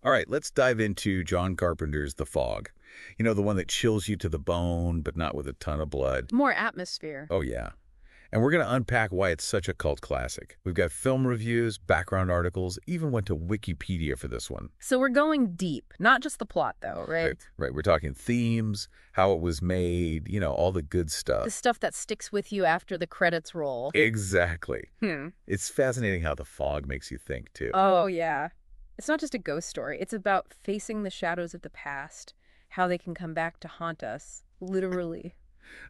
All right, let's dive into John Carpenter's The Fog. You know, the one that chills you to the bone, but not with a ton of blood. More atmosphere. Oh, yeah. And we're going to unpack why it's such a cult classic. We've got film reviews, background articles, even went to Wikipedia for this one. So we're going deep, not just the plot, though, right? Right. We're talking themes, how it was made, all the good stuff. The stuff that sticks with you after the credits roll. Exactly. It's fascinating how The Fog makes you think, too. Oh, yeah. It's not just a ghost story. It's about facing the shadows of the past, how they can come back to haunt us, literally.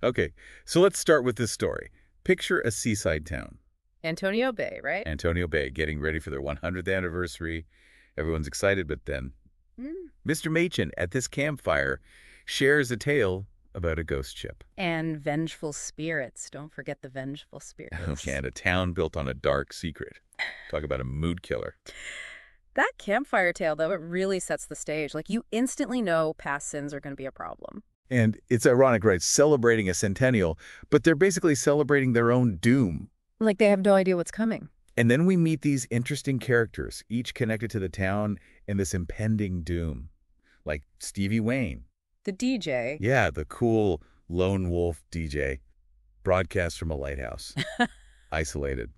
Okay, so let's start with this story. Picture a seaside town. Antonio Bay, right? Antonio Bay, getting ready for their 100th anniversary. Everyone's excited, but then Mr. Machin at this campfire shares a tale about a ghost ship. And vengeful spirits. Don't forget the vengeful spirits. And a town built on a dark secret. Talk about a mood killer. That campfire tale, though, it really sets the stage. Like, you instantly know past sins are going to be a problem. And it's ironic, right? Celebrating a centennial, but they're basically celebrating their own doom. Like, they have no idea what's coming. And then we meet these interesting characters, each connected to the town and this impending doom. Like Stevie Wayne. The DJ. Yeah, the cool lone wolf DJ. Broadcast from a lighthouse. Isolated.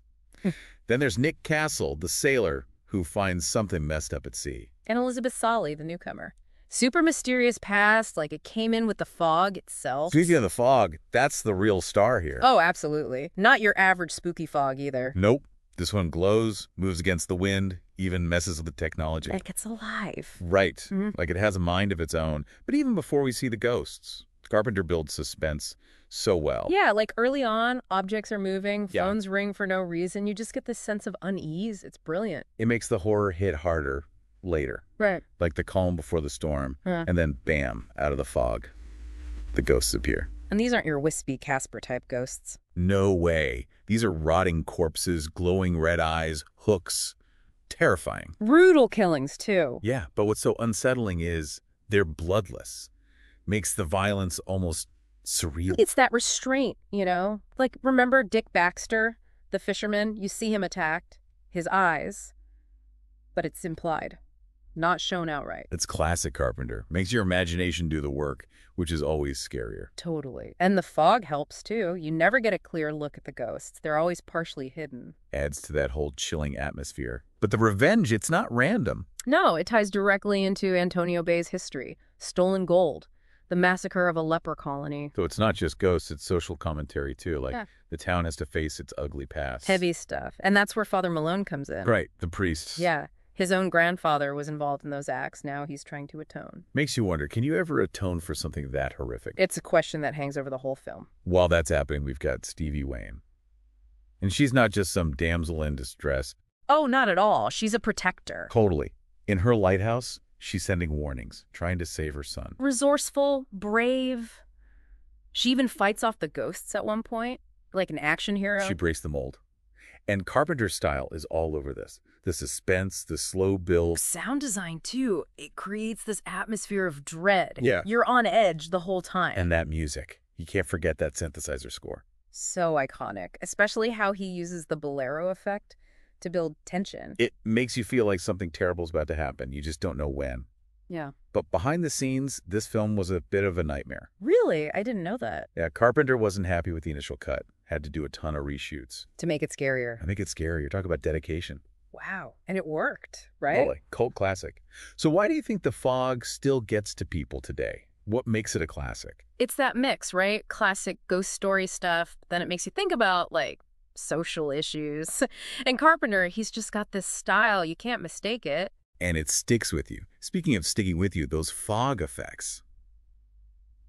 Then there's Nick Castle, the sailor, who finds something messed up at sea. And Elizabeth Solly, the newcomer. Super mysterious past, like it came in with the fog itself. Speaking of the fog, that's the real star here. Oh, absolutely. Not your average spooky fog either. Nope. This one glows, moves against the wind, even messes with the technology. Like it's alive. Right. Like it has a mind of its own. But even before we see the ghosts, Carpenter builds suspense so well. Yeah, like early on, objects are moving, phones ring for no reason. You just get this sense of unease. It's brilliant. It makes the horror hit harder later. Right. Like the calm before the storm. And then, bam, out of the fog, the ghosts appear. And these aren't your wispy Casper-type ghosts. No way. These are rotting corpses, glowing red eyes, hooks. Terrifying. Brutal killings, too. Yeah, but what's so unsettling is they're bloodless. Makes the violence almost surreal. It's that restraint, Like, remember Dick Baxter, the fisherman? You see him attacked. His eyes. But it's implied. Not shown outright. It's classic Carpenter. Makes your imagination do the work, which is always scarier. Totally. And the fog helps, too. You never get a clear look at the ghosts. They're always partially hidden. Adds to that whole chilling atmosphere. But the revenge, it's not random. No, it ties directly into Antonio Bay's history. Stolen gold. The massacre of a leper colony. So it's not just ghosts, it's social commentary, too. Like, the town has to face its ugly past. Heavy stuff. And that's where Father Malone comes in. Right, the priest. Yeah. His own grandfather was involved in those acts. Now he's trying to atone. Makes you wonder, can you ever atone for something that horrific? It's a question that hangs over the whole film. While that's happening, we've got Stevie Wayne. And she's not just some damsel in distress. Oh, not at all. She's a protector. Totally. In her lighthouse, she's sending warnings, trying to save her son. Resourceful, brave. She even fights off the ghosts at one point, like an action hero. She breaks the mold. And Carpenter's style is all over this. The suspense, the slow build. Sound design, too. It creates this atmosphere of dread. Yeah. You're on edge the whole time. And that music. You can't forget that synthesizer score. So iconic, especially how he uses the bolero effect to build tension. It makes you feel like something terrible is about to happen. You just don't know when. Yeah. But behind the scenes, this film was a bit of a nightmare. Really? I didn't know that. Yeah, Carpenter wasn't happy with the initial cut. Had to do a ton of reshoots. To make it scarier. I think it's scary. You're talking about dedication. Wow. And it worked, right? Totally. Cult classic. So why do you think The Fog still gets to people today? What makes it a classic? It's that mix, right? Classic ghost story stuff. Then it makes you think about, like, social issues. And Carpenter, he's just got this style. You can't mistake it. And it sticks with you. Speaking of sticking with you, those fog effects,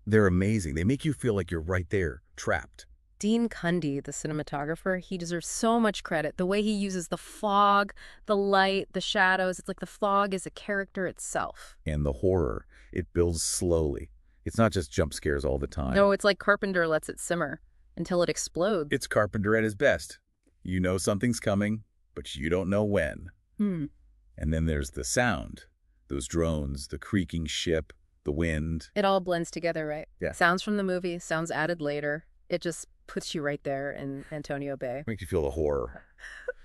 they're amazing. They make you feel like you're right there, trapped. Dean Cundy, the cinematographer, he deserves so much credit. The way he uses the fog, the light, the shadows, it's like the fog is a character itself. And the horror, it builds slowly. It's not just jump scares all the time. No, it's like Carpenter lets it simmer until it explodes. It's Carpenter at his best. You know something's coming, but you don't know when. And then there's the sound. Those drones, the creaking ship, the wind. It all blends together, right? Yeah. Sounds from the movie, sounds added later. It just puts you right there in Antonio Bay. Makes you feel the horror.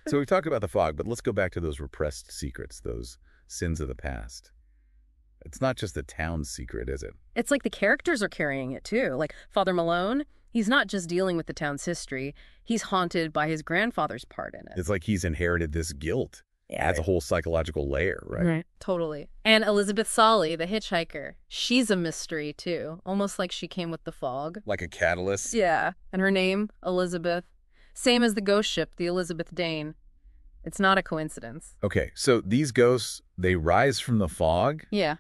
So we've talked about the fog, but let's go back to those repressed secrets, those sins of the past. It's not just the town's secret, is it? It's like the characters are carrying it, too. Like Father Malone, he's not just dealing with the town's history. He's haunted by his grandfather's part in it. It's like he's inherited this guilt. Yeah. Adds a whole psychological layer, right? Totally. And Elizabeth Solly, the hitchhiker, she's a mystery, too. Almost like she came with the fog. Like a catalyst? Yeah. And her name, Elizabeth. Same as the ghost ship, the Elizabeth Dane. It's not a coincidence. Okay, so these ghosts, they rise from the fog? Yeah.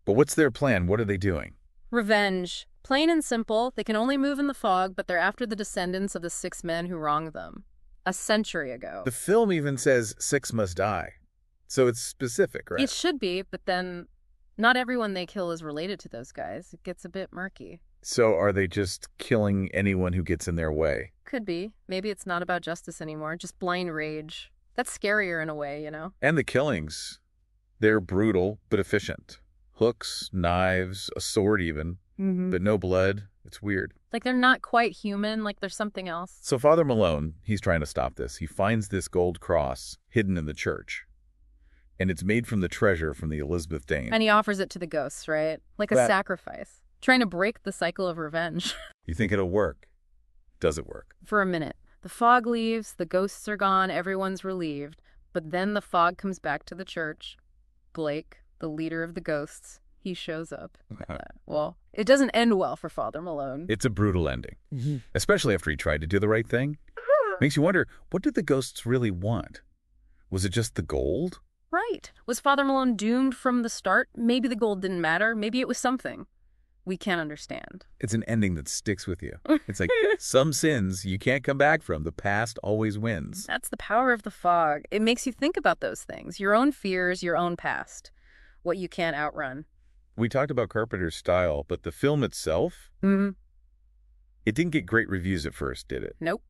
But what's their plan? What are they doing? Revenge. Plain and simple, they can only move in the fog, but they're after the descendants of the 6 men who wronged them. A century ago. The film even says 6 must die. So it's specific, right? It should be, but then not everyone they kill is related to those guys. It gets a bit murky. So are they just killing anyone who gets in their way? Could be. Maybe it's not about justice anymore, just blind rage. That's scarier in a way, you know? And the killings, they're brutal but efficient. Hooks, knives, a sword even, but no blood. It's weird. Like they're not quite human, like there's something else. So Father Malone, he's trying to stop this. He finds this gold cross hidden in the church. And it's made from the treasure from the Elizabeth Dane. And he offers it to the ghosts, right? Like a sacrifice. Trying to break the cycle of revenge. You think it'll work? Does it work? For a minute. The fog leaves, the ghosts are gone, everyone's relieved. But then the fog comes back to the church. Blake, the leader of the ghosts, he shows up. Well, it doesn't end well for Father Malone. It's a brutal ending, especially after he tried to do the right thing. Makes you wonder, what did the ghosts really want? Was it just the gold? Right. Was Father Malone doomed from the start? Maybe the gold didn't matter. Maybe it was something we can't understand. It's an ending that sticks with you. It's like some sins you can't come back from. The past always wins. That's the power of the fog. It makes you think about those things. Your own fears, your own past. What you can't outrun. We talked about Carpenter's style, but the film itself, it didn't get great reviews at first, did it? Nope.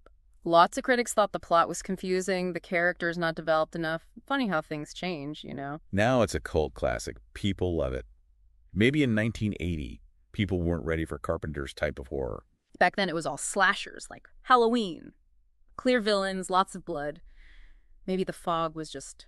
Lots of critics thought the plot was confusing, the characters not developed enough. Funny how things change, you know? Now it's a cult classic. People love it. Maybe in 1980, people weren't ready for Carpenter's type of horror. Back then it was all slashers, like Halloween. Clear villains, lots of blood. Maybe the fog was just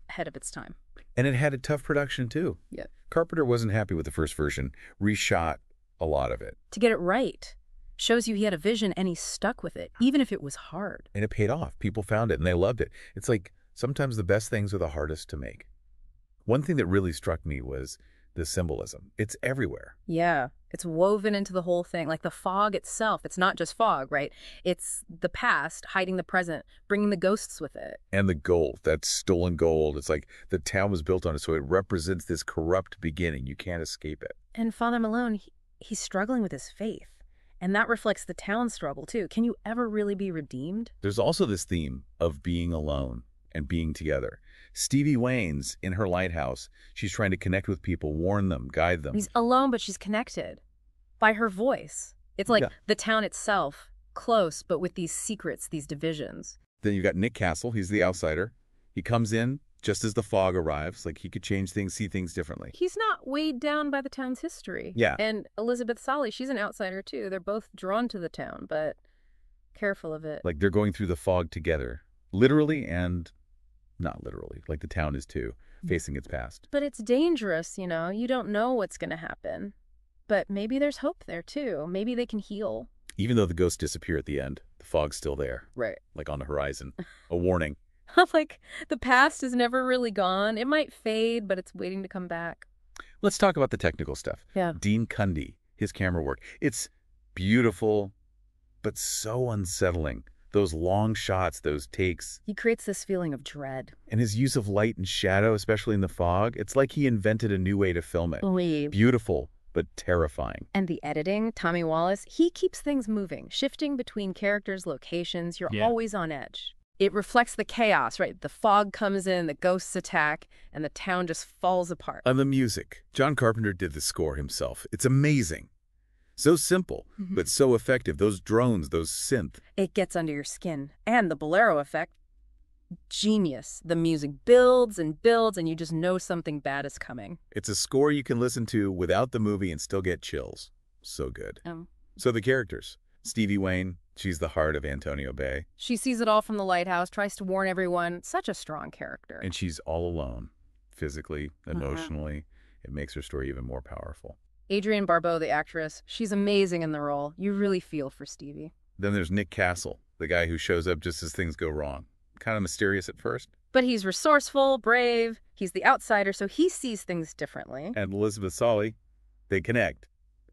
ahead of its time. And it had a tough production, too. Yeah. Carpenter wasn't happy with the first version, reshot a lot of it. To get it right. Shows you he had a vision and he stuck with it, even if it was hard. And it paid off. People found it and they loved it. It's like sometimes the best things are the hardest to make. One thing that really struck me was the symbolism. It's everywhere. Yeah, it's woven into the whole thing. Like the fog itself, it's not just fog, right? It's the past hiding the present, bringing the ghosts with it. And the gold, that stolen gold. It's like the town was built on it, so it represents this corrupt beginning. You can't escape it. And Father Malone, he's struggling with his faith. And that reflects the town's struggle, too. Can you ever really be redeemed? There's also this theme of being alone and being together. Stevie Wayne's in her lighthouse. She's trying to connect with people, warn them, guide them. He's alone, but she's connected by her voice. It's like the town itself, close, but with these secrets, these divisions. Then you've got Nick Castle. He's the outsider. He comes in just as the fog arrives. Like he could change things, see things differently. He's not weighed down by the town's history. Yeah. And Elizabeth Solly, she's an outsider, too. They're both drawn to the town, but careful of it. Like they're going through the fog together, literally and not literally, like the town is too, facing its past. But it's dangerous, you know. You don't know what's going to happen. But maybe there's hope there, too. Maybe they can heal. Even though the ghosts disappear at the end, the fog's still there. Right. Like on the horizon. A warning. Like, the past is never really gone. It might fade, but it's waiting to come back. Let's talk about the technical stuff. Yeah. Dean Cundy, his camera work. It's beautiful, but so unsettling. Those long shots, those takes. He creates this feeling of dread. And his use of light and shadow, especially in the fog, it's like he invented a new way to film it. Beautiful, but terrifying. And the editing, Tommy Wallace, he keeps things moving, shifting between characters, locations. You're always on edge. It reflects the chaos, right? The fog comes in, the ghosts attack, and the town just falls apart. And the music. John Carpenter did the score himself. It's amazing. So simple, but so effective. Those drones, those synth. It gets under your skin. And the bolero effect, genius. The music builds, and you just know something bad is coming. It's a score you can listen to without the movie and still get chills. So good. So the characters. Stevie Wayne, she's the heart of Antonio Bay. She sees it all from the lighthouse, tries to warn everyone. Such a strong character. And she's all alone, physically, emotionally. It makes her story even more powerful. Adrienne Barbeau, the actress, she's amazing in the role. You really feel for Stevie. Then there's Nick Castle, the guy who shows up just as things go wrong. Kind of mysterious at first. But he's resourceful, brave. He's the outsider, so he sees things differently. And Elizabeth Solly, they connect.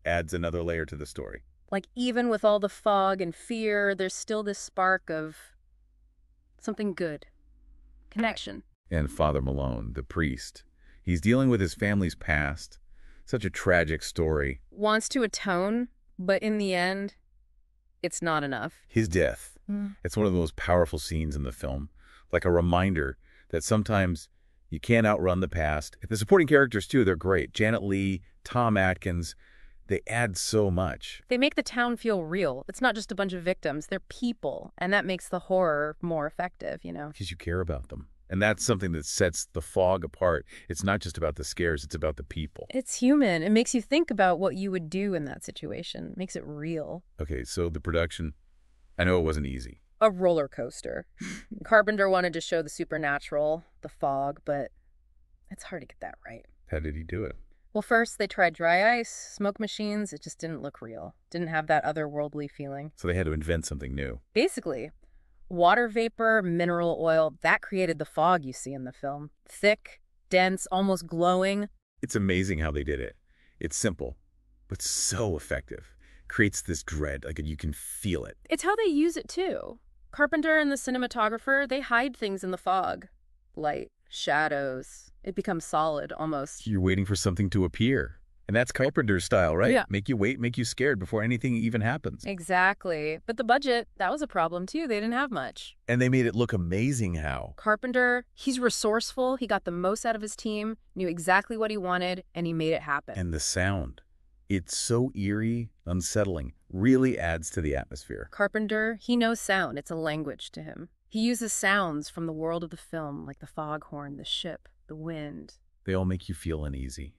Adds another layer to the story. Like, even with all the fog and fear, there's still this spark of something good. Connection. And Father Malone, the priest. He's dealing with his family's past. Such a tragic story. Wants to atone, but in the end, it's not enough. His death. It's one of the most powerful scenes in the film. Like a reminder that sometimes you can't outrun the past. The supporting characters, too, they're great. Janet Leigh, Tom Atkins, they add so much. They make the town feel real. It's not just a bunch of victims. They're people, and that makes the horror more effective, you know? Because you care about them. And that's something that sets The Fog apart. It's not just about the scares, it's about the people. It's human. It makes you think about what you would do in that situation. It makes it real. Okay, so the production, I know it wasn't easy. A roller coaster. Carpenter wanted to show the supernatural, the fog, but it's hard to get that right. How did he do it? Well, first they tried dry ice, smoke machines. It just didn't look real. Didn't have that otherworldly feeling. So they had to invent something new. Basically, water vapor, mineral oil, that created the fog you see in the film. Thick, dense, almost glowing. It's amazing how they did it. It's simple, but so effective. Creates this dread, like you can feel it. It's how they use it, too. Carpenter and the cinematographer, they hide things in the fog. Light, shadows. It becomes solid, almost. You're waiting for something to appear. And that's Carpenter's style, right? Yeah. Make you wait, make you scared before anything even happens. Exactly. But the budget, that was a problem, too. They didn't have much. And they made it look amazing how. Carpenter, he's resourceful. He got the most out of his team, knew exactly what he wanted, and he made it happen. And the sound. It's so eerie, unsettling, really adds to the atmosphere. Carpenter, he knows sound. It's a language to him. He uses sounds from the world of the film, like the foghorn, the ship, the wind. They all make you feel uneasy,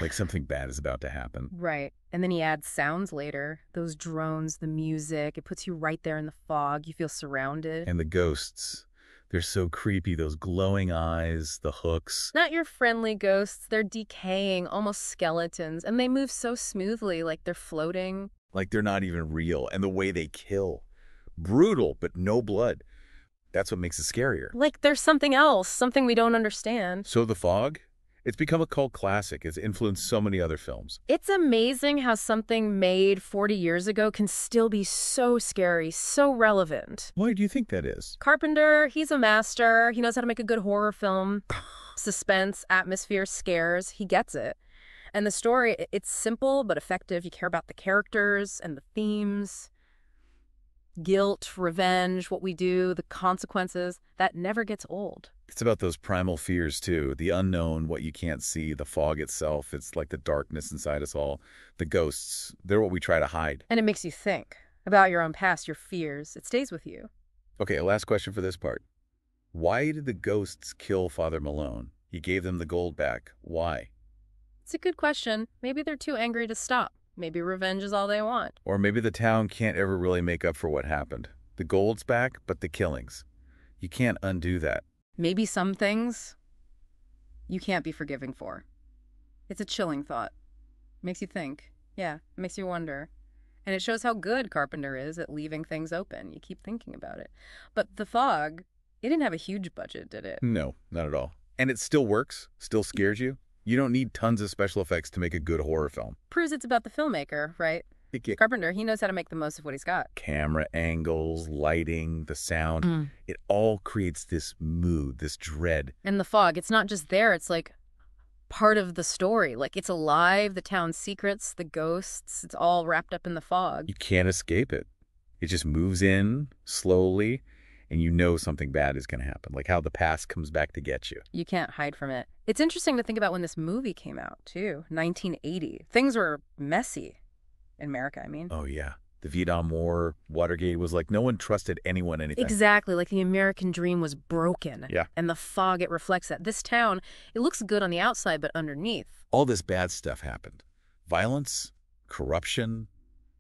like something bad is about to happen. Right. And then he adds sounds later. Those drones, the music. It puts you right there in the fog. You feel surrounded. And the ghosts. They're so creepy, those glowing eyes, the hooks. Not your friendly ghosts. They're decaying, almost skeletons. And they move so smoothly, like they're floating. Like they're not even real. And the way they kill. Brutal, but no blood. That's what makes it scarier. Like there's something else, something we don't understand. So The Fog? It's become a cult classic. It's influenced so many other films. It's amazing how something made 40 years ago can still be so scary, so relevant. Why do you think that is? Carpenter, he's a master. He knows how to make a good horror film. Suspense, atmosphere, scares. He gets it. And the story, it's simple but effective. You care about the characters and the themes. Guilt, revenge, what we do, the consequences. That never gets old. It's about those primal fears, too. The unknown, what you can't see, the fog itself. It's like the darkness inside us all. The ghosts, they're what we try to hide. And it makes you think about your own past, your fears. It stays with you. Okay, last question for this part. Why did the ghosts kill Father Malone? He gave them the gold back. Why? It's a good question. Maybe they're too angry to stop. Maybe revenge is all they want. Or maybe the town can't ever really make up for what happened. The gold's back, but the killings. You can't undo that. Maybe some things you can't be forgiving for. It's a chilling thought. Makes you think. Yeah, it makes you wonder. And it shows how good Carpenter is at leaving things open. You keep thinking about it. But The Fog, it didn't have a huge budget, did it? No, not at all. And it still works, still scares you. You don't need tons of special effects to make a good horror film. Proves it's about the filmmaker, right? Carpenter, he knows how to make the most of what he's got. Camera angles, lighting, the sound. It all creates this mood, this dread. And The Fog, it's not just there. It's like part of the story. Like it's alive, the town's secrets, the ghosts. It's all wrapped up in the fog. You can't escape it. It just moves in slowly, and you know something bad is going to happen. Like how the past comes back to get you. You can't hide from it. It's interesting to think about when this movie came out, too. 1980. Things were messy. In America, I mean. Oh, yeah. The Vietnam War, Watergate was like no one trusted anyone anything. Exactly. Like the American dream was broken. Yeah. And The Fog, it reflects that. This town, it looks good on the outside, but underneath. All this bad stuff happened. Violence, corruption.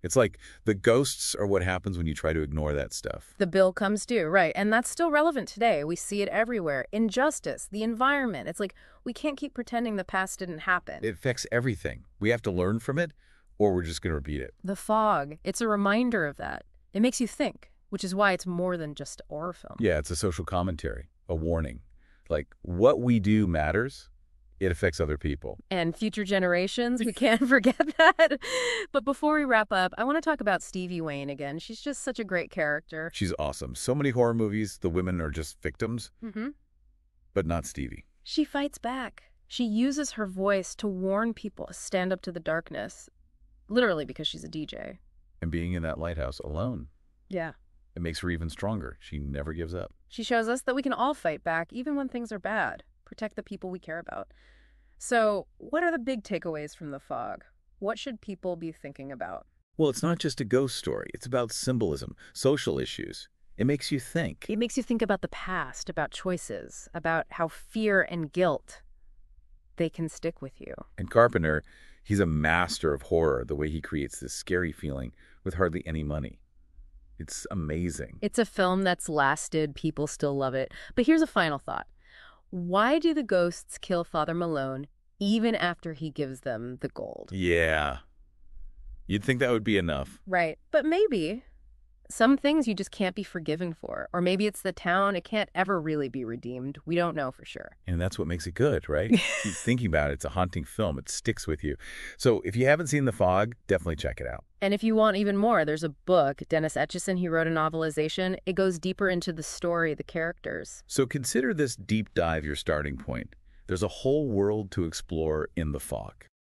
It's like the ghosts are what happens when you try to ignore that stuff. The bill comes due, right? And that's still relevant today. We see it everywhere. Injustice, the environment. It's like we can't keep pretending the past didn't happen. It affects everything. We have to learn from it, or we're just going to repeat it. The fog, it's a reminder of that. It makes you think, which is why it's more than just a horror film. Yeah, it's a social commentary, a warning. Like, what we do matters. It affects other people. And future generations, we can't forget that. But before we wrap up, I want to talk about Stevie Wayne again. She's just such a great character. She's awesome. So many horror movies, the women are just victims, but not Stevie. She fights back. She uses her voice to warn people to stand up to the darkness, literally because she's a DJ. And being in that lighthouse alone, Yeah. it makes her even stronger. She never gives up. She shows us that we can all fight back, even when things are bad. Protect the people we care about. So, what are the big takeaways from The Fog? What should people be thinking about? Well, it's not just a ghost story. It's about symbolism, social issues. It makes you think. It makes you think about the past, about choices, about how fear and guilt, they can stick with you. And Carpenter, he's a master of horror, the way he creates this scary feeling with hardly any money. It's amazing. It's a film that's lasted. People still love it. But here's a final thought. Why do the ghosts kill Father Malone even after he gives them the gold? Yeah. You'd think that would be enough. Right. But maybe some things you just can't be forgiven for. Or maybe it's the town. It can't ever really be redeemed. We don't know for sure. And that's what makes it good, right? Keep thinking about it. It's a haunting film. It sticks with you. So if you haven't seen The Fog, definitely check it out. And if you want even more, there's a book. Dennis Etchison, he wrote a novelization. It goes deeper into the story, the characters. So consider this deep dive your starting point. There's a whole world to explore in The Fog.